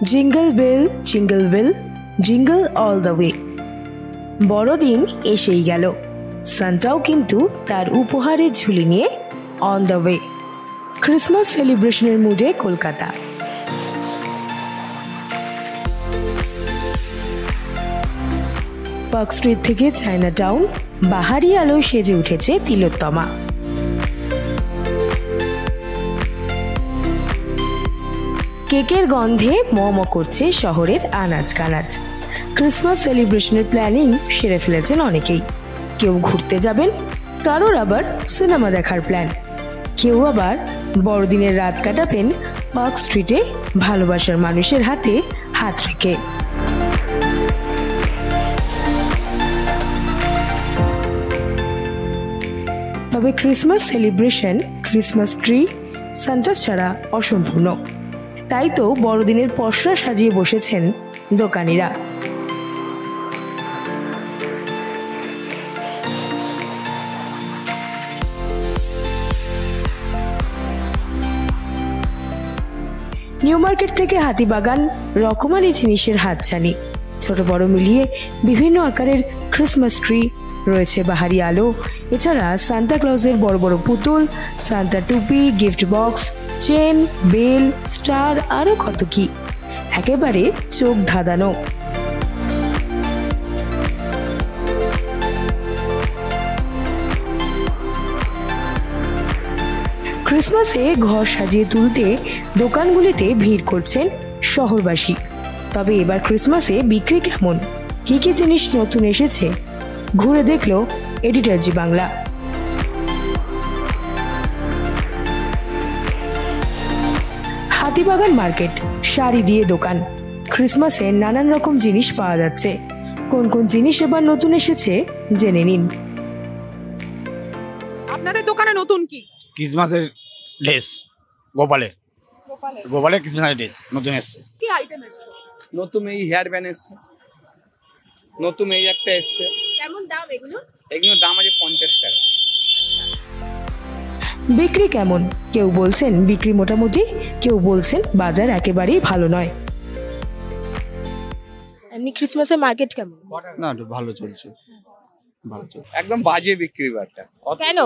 Jingle bell jingle bell jingle all the way. বড়দিন এসেই গেল, সান্টাও কিন্তু তার উপহারের ঝুলি নিয়ে অন দ্য ওয়ে। ক্রিসমাস সেলিব্রেশনের মুডে কলকাতা। পার্ক স্ট্রিট থেকে চায়না টাউন বাহারি আলোয় সেজে উঠেছে তিলোত্তমা। কেকের গন্ধে মম করছে শহরের আনাজ কানাজ। ক্রিসমাস সেলিব্রেশনের প্ল্যানিং সেরে ফেলেছেন অনেকেই। কেউ ঘুরতে যাবেন, কারোর আবার সিনেমা দেখার প্ল্যান, কেউ আবার বড়দিনের রাত কাটাবেন পার্ক স্ট্রিটে ভালোবাসার মানুষের হাতে হাত রেখে। তবে Christmas celebration Christmas tree Santa ছাড়া অসম্পূর্ণ। তাই তো বড়দিনের পসরা সাজিয়ে বসেছেন দোকানিরা। নিউ মার্কেট থেকে হাতিবাগান রকমারি জিনিসের হাতছানি, ছোট বড় মিলিয়ে বিভিন্ন আকারের ক্রিসমাস ট্রি, রয়েছে বাহারি আলো, এছাড়া সান্তা ক্লজের বড় বড় পুতুল, সান্তা টুপি, gift box, chain, bell, star, আরো কত কি, একেবারে চোখ ধাঁধানো। ক্রিসমাসে ঘর সাজিয়ে তুলতে দোকানগুলিতে ভিড় করছেন শহরবাসী। তবে এবার ক্রিসমাসে বিক্রি কেমন, কি কি জিনিস নতুন এসেছে, ঘুরে দেখলো এডিটর জি বাংলা। হাতিবাগান মার্কেট, শাড়ি দিয়ে দোকান, ক্রিসমাসে নানান রকম জিনিস পাওয়া যাচ্ছে। কোন কোন জিনিস এবার নতুন এসেছে জেনে নিন। আপনাদের দোকানে নতুন কি? ক্রিসমাসের ড্রেস, গোপালের ক্রিসমাসের ড্রেস নতুন এসছে। কি আইটেম এসেছে? নতুন এই হেয়ার ব্যান্ড এসছে, নতুন এই একটা এসছে। কেমন দাম এগুলো? এগুলোর দাম আছে 50 টাকা। বিক্রি কেমন? কেউ বলছেন বিক্রি মোটামুটি, কেউ বলছেন বাজার একেবারেই ভালো নয়। এমনি ক্রিসমাসের মার্কেট কেমন? না, ভালো চলছে, ভালো চলছে। একদম বাজে বিক্রি বাট্টা। কেন?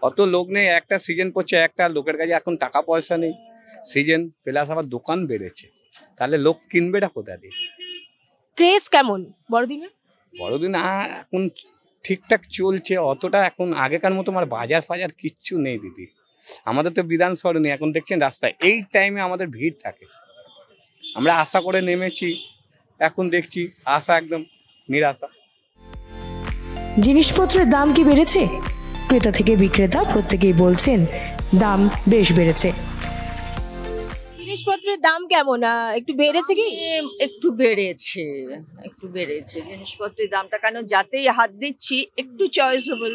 অত লোক নেই, একটা সিজন পড়ছে, একটা লোকের কাছে এখন টাকা পয়সা নেই, সিজন প্লাস আবার দোকান বেড়েছে, তাহলে লোক কিনবেটা কোথা দিয়ে? ক্রেজ কেমন বড়দিনে? বড়দিন এখন ঠিকঠাক চলছে, অতটা এখন আগেকার মতো আমার বাজার ফাজার কিচ্ছু নেই দিদি। আমাদের তো বিধান সরণি, এখন দেখছেন রাস্তায় এই টাইমে আমাদের ভিড় থাকে। আমরা আশা করে নেমেছি, এখন দেখছি আশা একদম নিরাশা। জিনিসপত্রের দাম কি বেড়েছে? ক্রেতা থেকে বিক্রেতা প্রত্যেকেই বলছেন দাম বেশ বেড়েছে। জিনিসপত্রের দাম কেমন, একটু বেড়েছে কি? একটু বেড়েছে জিনিসপত্রের দামটা, কেন যাতেই হাত দিচ্ছি একটু চয়েসেবল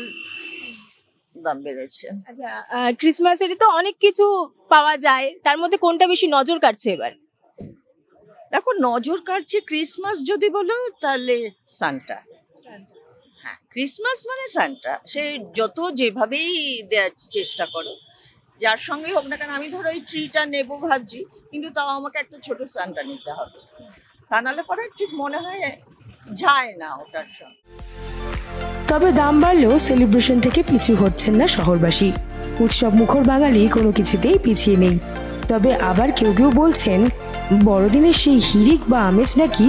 দাম বেড়েছে। আচ্ছা, ক্রিসমাসেরই তো অনেক কিছু পাওয়া যায়, তার মধ্যে কোনটা বেশি নজর কাটছে এবার? দেখো, নজর কাটছে ক্রিসমাস যদি বলো তাহলে সান্টা। হ্যাঁ, ক্রিসমাস মানে সান্টা, সে যত যেভাবেই দেওয়ার চেষ্টা করো, যার সঙ্গে হোক না কেন। আমি ধরো এই ট্রিটা নেবো ভাবছি, কিন্তু তাও আমাকে একটা ছোট সান্টা নিতে হবে, তা নাহলে পরে ঠিক মনে হয় যায় না ওটার সঙ্গে। তবে দাম বাড়লেও সেলিব্রেশন থেকে পিছু হচ্ছেন না শহরবাসী। উৎসব মুখর বাঙালি কোনো কিছুতেই পিছিয়ে নেই। তবে আবার কেউ কেউ বলছেন বড়দিনের সেই হিড়িক বা আমেজ নাকি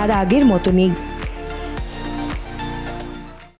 আর আগের মতো নেই।